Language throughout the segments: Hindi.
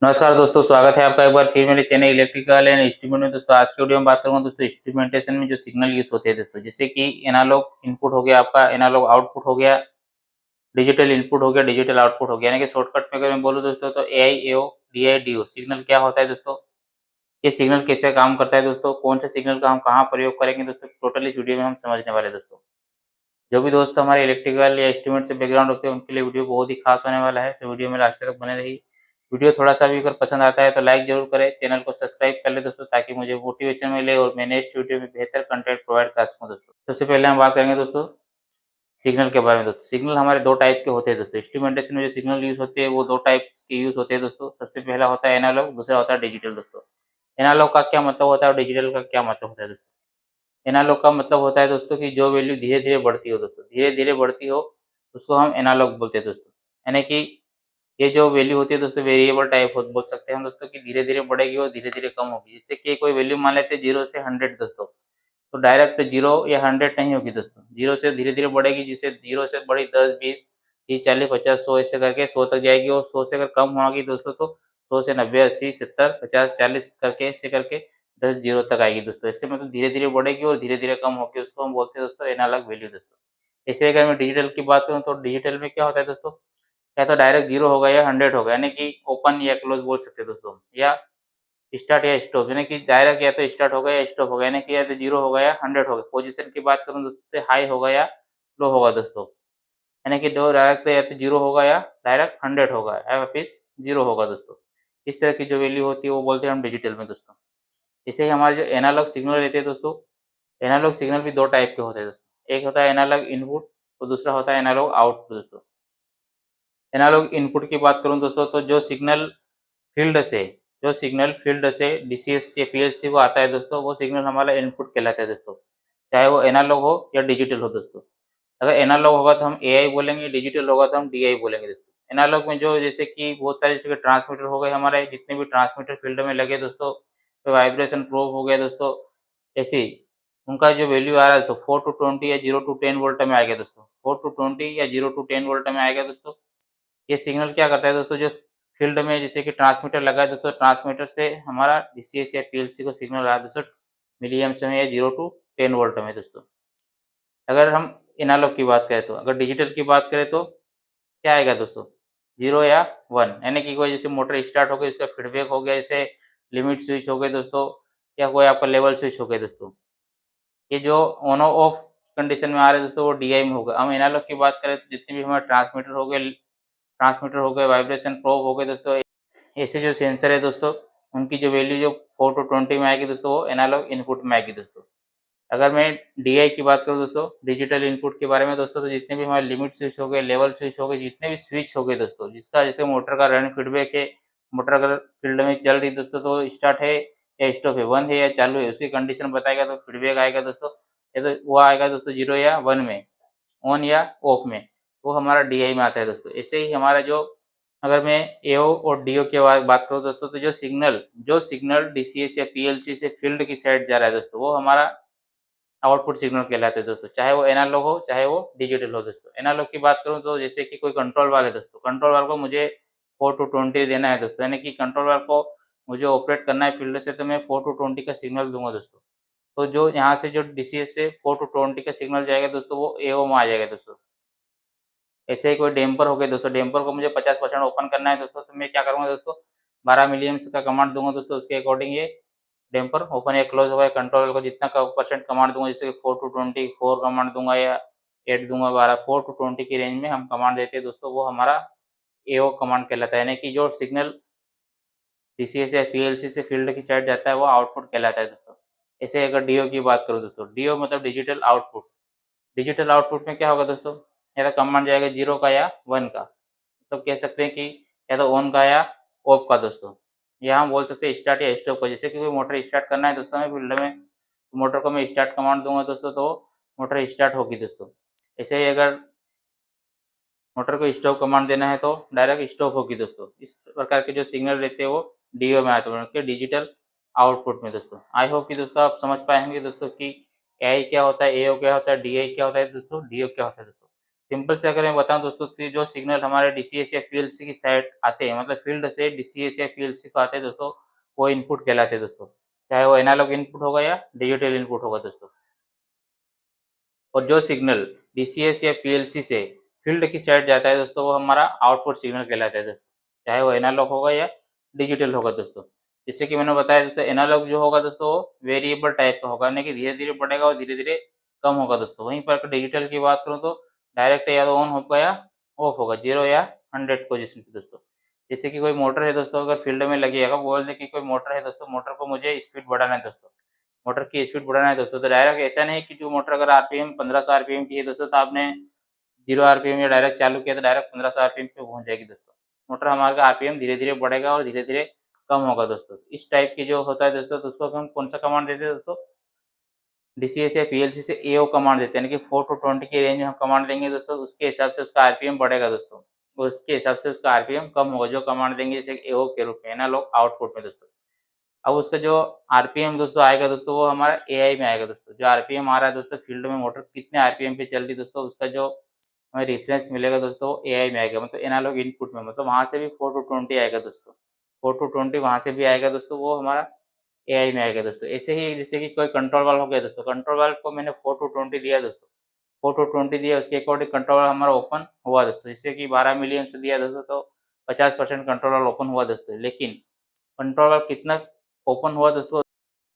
नमस्कार दोस्तों, स्वागत है आपका एक बार फिर मेरे चैनल इलेक्ट्रिकल एंड इंस्ट्रूमेंट में। दोस्तों आज की वीडियो में बात करूंगा दोस्तों इंस्ट्रूमेंटेशन में जो सिग्नल यूज होते हैं दोस्तों, जैसे कि एनालॉग इनपुट हो गया, आपका एनालॉग आउटपुट हो गया, डिजिटल इनपुट हो गया, डिजिटल आउटपुट हो गया। यानी कि शॉर्टकट में अगर मैं बोलूँ दोस्तों तो A I A O D I D O signal क्या होता है दोस्तों, ये सिग्नल कैसे काम करता है दोस्तों, कौन से सिग्नल का हम कहाँ प्रयोग करेंगे दोस्तों, टोटल इस वीडियो में हम समझने वाले हैं दोस्तों। जो भी दोस्त हमारे इलेक्ट्रिकल या इंस्ट्रूमेंट से बैकग्राउंड रखते हैं उनके लिए वीडियो बहुत ही खास होने वाला है, तो वीडियो में लास्ट तक बने रहिए। वीडियो थोड़ा-सा भी अगर पसंद आता है तो लाइक ज़रूर करें, चैनल को सब्सक्राइब कर लें दोस्तों, ताकि मुझे मोटिवेशन मिले और मैं नेक्स्ट वीडियो में बेहतर कंटेंट प्रोवाइड कर सकूँ दोस्तों। सबसे पहले हम बात करेंगे दोस्तों सिग्नल के बारे में दोस्तों। सिग्नल हमारे 2 टाइप के होते हैं दोस्तों। इंस्ट्रूमेंटेशन में जो सिग्नल यूज़ होते हैं वो 2 टाइप्स के यूज़ होते हैं दोस्तों। सबसे पहला होता है एनालॉग, दूसरा होता है डिजिटल दोस्तों। एनालॉग का क्या मतलब होता है और डिजिटल का क्या मतलब होता है दोस्तों? एनालॉग का मतलब होता है दोस्तों कि जो वैल्यू धीरे-धीरे बढ़ती हो दोस्तों, धीरे-धीरे बढ़ती हो, उसको हम एनालॉग बोलते हैं दोस्तों। यानी कि ये जो वैल्यू होती है दोस्तों वेरिएबल टाइप हो बोल सकते हैं हम दोस्तों कि धीरे-धीरे बढ़ेगी और धीरे-धीरे कम होगी। जैसे कि कोई वैल्यू मान लेते हैं 0 से 100 दोस्तों, तो डायरेक्ट 0 या 100 नहीं होगी दोस्तों। 0 से धीरे-धीरे बढ़ेगी, जिससे 0 से बढ़ी 10, 20, 30, 40, 50, 100 ऐसे करके 100 तक जाएगी, और 100 से अगर कम होगी दोस्तों तो 100 से 90, 80, 70, 50, 40 करके ऐसे करके 10 जीरो तक आएगी दोस्तों। इससे मतलब धीरे-धीरे बढ़ेगी और धीरे-धीरे कम होगी, उसको हम बोलते हैं दोस्तों एनालॉग वैल्यू दोस्तों। ऐसे अगर मैं डिजिटल की बात करूँ तो डिजिटल में क्या होता है दोस्तों, या तो डायरेक्ट 0 होगा या 100 होगा, यानी कि ओपन या क्लोज़ बोल सकते हैं दोस्तों, या स्टार्ट या स्टॉप, यानी कि डायरेक्ट या तो स्टार्ट होगा या स्टॉप होगा, यानी कि या तो 0 होगा या 100 होगा। पोज़ीशन की बात करूँ दोस्तों तो हाई होगा या लो होगा दोस्तों, यानी कि दो डायरेक्ट या तो 0 होगा या डायरेक्ट 100 होगा या वापिस 0 होगा दोस्तों। इस तरह की जो वैल्यू होती है वो बोलते हैं हम डिजिटल में दोस्तों। जैसे ही हमारे जो एनालॉग सिग्नल रहते हैं दोस्तों, एनालॉग सिग्नल भी 2 टाइप के होते हैं दोस्तों। एक होता है एनालॉग इनपुट और दूसरा होता है एनालॉग आउटपुट दोस्तों। एनालॉग इनपुट की बात करूँ दोस्तों तो जो सिग्नल फ़ील्ड से डीसीएस या पीएलसी को आता है दोस्तों, वो सिग्नल हमारा इनपुट कहलाता है दोस्तों। चाहे वो एनालॉग हो या डिजिटल हो दोस्तों। अगर एनालॉग होगा तो हम एआई बोलेंगे, डिजिटल होगा तो हम डीआई बोलेंगे दोस्तों। एनालॉग में जो जैसे कि बहुत सारे जैसे कि ट्रांसमीटर हो गए हमारे, जितने भी ट्रांसमीटर फ़ील्ड में लगे दोस्तों, तो वाइब्रेशन प्रोब हो गया दोस्तों, ऐसे ही उनका जो वैल्यू आ रहा है तो 4 टू 20 या 0 टू 10 वोल्ट में आएगा दोस्तों। 4 टू 20 या 0 टू 10 वोल्ट में आएगा दोस्तों। ये सिग्नल क्या करता है दोस्तों, जो फ़ील्ड में जैसे कि ट्रांसमीटर लगा है दोस्तों, ट्रांसमीटर से हमारा डीसीएस या पीएलसी को सिग्नल आ रहा है दोस्तों मिलीएम्प्स में या 0 टू 10 वोल्ट में दोस्तों। अगर हम एनालॉग की बात करें तो, अगर डिजिटल की बात करें तो क्या आएगा दोस्तों? 0 या 1, यानी कि कोई जैसे मोटर स्टार्ट हो गई, उसका फीडबैक हो गया, जैसे लिमिट स्विच हो गए दोस्तों, या कोई आपका लेवल स्विच हो गए दोस्तों। ये जो ऑन ऑफ कंडीशन में आ रहे हैं दोस्तों वो डीआई में होगा। हम एनालॉग की बात करें तो जितने भी हमारे ट्रांसमीटर हो गए, वाइब्रेशन प्रोब हो गए दोस्तों, ऐसे जो सेंसर है दोस्तों, उनकी जो वैल्यू जो 4 टू 20 में आएगी दोस्तों, वो एनालॉग इनपुट में आएगी दोस्तों। अगर मैं डीआई की बात करूँ दोस्तों, डिजिटल इनपुट के बारे में दोस्तों, तो जितने भी हमारे लिमिट स्विच हो गए, लेवल स्विच हो गए, जितने भी स्विच हो गए दोस्तों, जिसका जैसे मोटर का रन फीडबैक है, मोटर अगर फील्ड में चल रही है दोस्तों, तो स्टार्ट है या स्टॉप है, बंद है या चालू है, उसकी कंडीशन बताएगा तो फीडबैक आएगा दोस्तों। या तो वो आएगा दोस्तों 0 या 1 में, ऑन या ऑफ में, वो हमारा डीआई में आता है दोस्तों। ऐसे ही हमारा जो, अगर मैं एओ और डीओ की बात करूँ दोस्तों, तो जो सिग्नल डीसीएस या पीएलसी से फील्ड की साइड जा रहा है दोस्तों, वो हमारा आउटपुट सिग्नल कहलाते हैं दोस्तों, चाहे वो एनालॉग हो, चाहे वो डिजिटल हो दोस्तों। एनालॉग की बात करूँ तो जैसे कि कोई कंट्रोल वाल्व है दोस्तों, कंट्रोल वाल्व को मुझे 4 टू 20 देना है दोस्तों, यानी कि कंट्रोल वाल्व को मुझे ऑपरेट करना है फील्ड से, तो मैं 4 टू 20 का सिग्नल दूँगा दोस्तों। तो जो यहाँ से जो डीसीएस से 4 टू 20 का सिग्नल जाएगा दोस्तों, वो एओ में आ जाएगा दोस्तों। ऐसे ही कोई डैम्पर हो गए दोस्तों, डैम्पर को मुझे 50% ओपन करना है दोस्तों, तो मैं क्या करूँगा दोस्तों, 12 मिलिएम्प्स का कमांड दूँगा दोस्तों, उसके अकॉर्डिंग ये डैम्पर ओपन या क्लोज़ होगा। कंट्रोलर को जितना क परसेंट कमांड दूँगा, जैसे 4 टू 20 4 कमांड दूँगा या 8 दूँगा, 12 4 टू 20 की रेंज में हम कमांड देते हैं दोस्तों, वो हमारा एओ कमांड कहलाता है। यानी कि जो सिग्नल डीसीएस या पीएलसी से फील्ड की साइड जाता है, वो आउटपुट कहलाता है दोस्तों। ऐसे अगर डीओ की बात करूँ दोस्तों, डीओ मतलब डिजिटल आउटपुट। डिजिटल आउटपुट में क्या होगा दोस्तों, या तो कमांड जाएगा 0 का या 1 का। तो कह सकते हैं कि या तो ऑन का या ऑफ का दोस्तों। या हम बोल सकते हैं स्टार्ट या स्टॉप का। जैसे कि कोई मोटर स्टार्ट करना है दोस्तों हमें फील्ड में, मोटर को मैं स्टार्ट कमांड दूँगा दोस्तों, तो मोटर स्टार्ट होगी दोस्तों। ऐसे ही अगर मोटर को स्टॉप कमांड देना है तो डायरेक्ट स्टॉप होगी दोस्तों। इस प्रकार के जो सिग्नल रहते हैं वो डीओ में आते हैं, उनके डिजिटल आउटपुट में दोस्तों। आई होप कि दोस्तों आप समझ पाए होंगे दोस्तों कि एआई क्या होता है, एओ क्या होता है, डीआई क्या होता है दोस्तों, डीओ क्या होता है दोस्तों। सिंपल से अगर मैं बताऊँ दोस्तों कि जो सिग्नल हमारे डीसीएस या पीएलसी की साइड आते हैं, मतलब फील्ड से डीसीएस या पीएलसी को आते हैं दोस्तों, वो इनपुट कहलाते हैं दोस्तों। चाहे वो एनालॉग इनपुट होगा या डिजिटल इनपुट होगा दोस्तों। और जो सिग्नल डीसीएस या पीएलसी से फील्ड की साइड जाता है दोस्तों, वो हमारा आउटपुट सिग्नल कहलाता है दोस्तों। चाहे वो एनालॉग होगा या डिजिटल होगा दोस्तों। जैसे कि मैंने बताया दोस्तों, एनालॉग जो होगा दोस्तों वो वेरिएबल टाइप का होगा, यानी कि धीरे-धीरे बढ़ेगा और धीरे-धीरे कम होगा दोस्तों। वहीं पर अगर डिजिटल की बात करूँ तो डायरेक्ट या तो ऑन होगा या ऑफ होगा, 0 या 100 पोज़ीशन पे दोस्तों। जैसे कि कोई मोटर है दोस्तों, अगर फील्ड में लगी है, बोल दें कि कोई मोटर है दोस्तों, मोटर को मुझे स्पीड बढ़ाना है दोस्तों। मोटर की स्पीड बढ़ाना है दोस्तों, तो डायरेक्ट ऐसा नहीं कि जो मोटर अगर आरपीएम 1500 आरपीएम की है दोस्तों, तो आपने 0 आरपीएम या डायरेक्ट चालू किया तो डायरेक्ट 1500 आरपीएम पे पहुँच जाएगी दोस्तों। मोटर हमारे का आरपीएम धीरे-धीरे बढ़ेगा और धीरे-धीरे कम होगा दोस्तों। इस टाइप की जो होता है दोस्तों, तो उसको हम कौन-सा कमांड देते हैं दोस्तों? डीसीएस या पीएलसी से एओ कमांड देते हैं, यानी कि 4 टू 20 की रेंज में हम कमांड देंगे दोस्तों, उसके हिसाब से उसका आरपीएम बढ़ेगा दोस्तों। और उसके हिसाब से उसका आरपीएम कम होगा, जो कमांड देंगे जैसे एओ के रूप में, एनालॉग आउटपुट में दोस्तों। अब उसका जो आरपीएम दोस्तों आएगा दोस्तों, वो हमारा एआई में आएगा दोस्तों। जो आरपीएम आ रहा है दोस्तों फील्ड में, मोटर कितने आरपीएम पे चल रही है दोस्तों, उसका जो हमें रेफरेंस मिलेगा दोस्तों, वो एआई में आएगा, मतलब एनालॉग इनपुट में, मतलब वहाँ से भी 4 टू 20 आएगा दोस्तों। 4 टू 20 वहाँ से भी आएगा दोस्तों, वो हमारा एआई में आएगा दोस्तों। ऐसे ही जैसे कि कोई कंट्रोल वाल्व हो गया दोस्तों, कंट्रोल वाल्व को मैंने 4 टू 20 दिया दोस्तों। 4 टू 20 दिया, उसके अकॉर्डिंग कंट्रोल वाल्व हमारा ओपन हुआ दोस्तों। जैसे कि 12 मिलीएम्प से दिया दोस्तों, तो 50% कंट्रोल वाल्व ओपन हुआ दोस्तों। लेकिन कंट्रोल वाल्व कितना ओपन हुआ दोस्तों,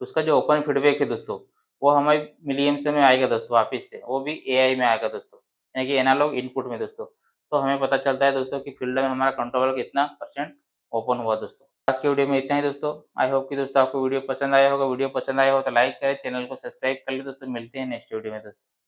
उसका जो ओपन फीडबैक है दोस्तों, वो हमें मिलीएम्प्स में आएगा दोस्तों वापिस से, वो भी एआई में आएगा दोस्तों, यानी कि एनालॉग इनपुट में दोस्तों। तो हमें पता चलता है दोस्तों कि फील्ड में हमारा कंट्रोल कितना परसेंट ओपन हुआ दोस्तों। आज के वीडियो में इतना ही दोस्तों। आई होप कि दोस्तों आपको वीडियो पसंद आया होगा। वीडियो पसंद आया हो तो लाइक करें, चैनल को सब्सक्राइब कर लें दोस्तों। मिलते हैं नेक्स्ट वीडियो में दोस्तों।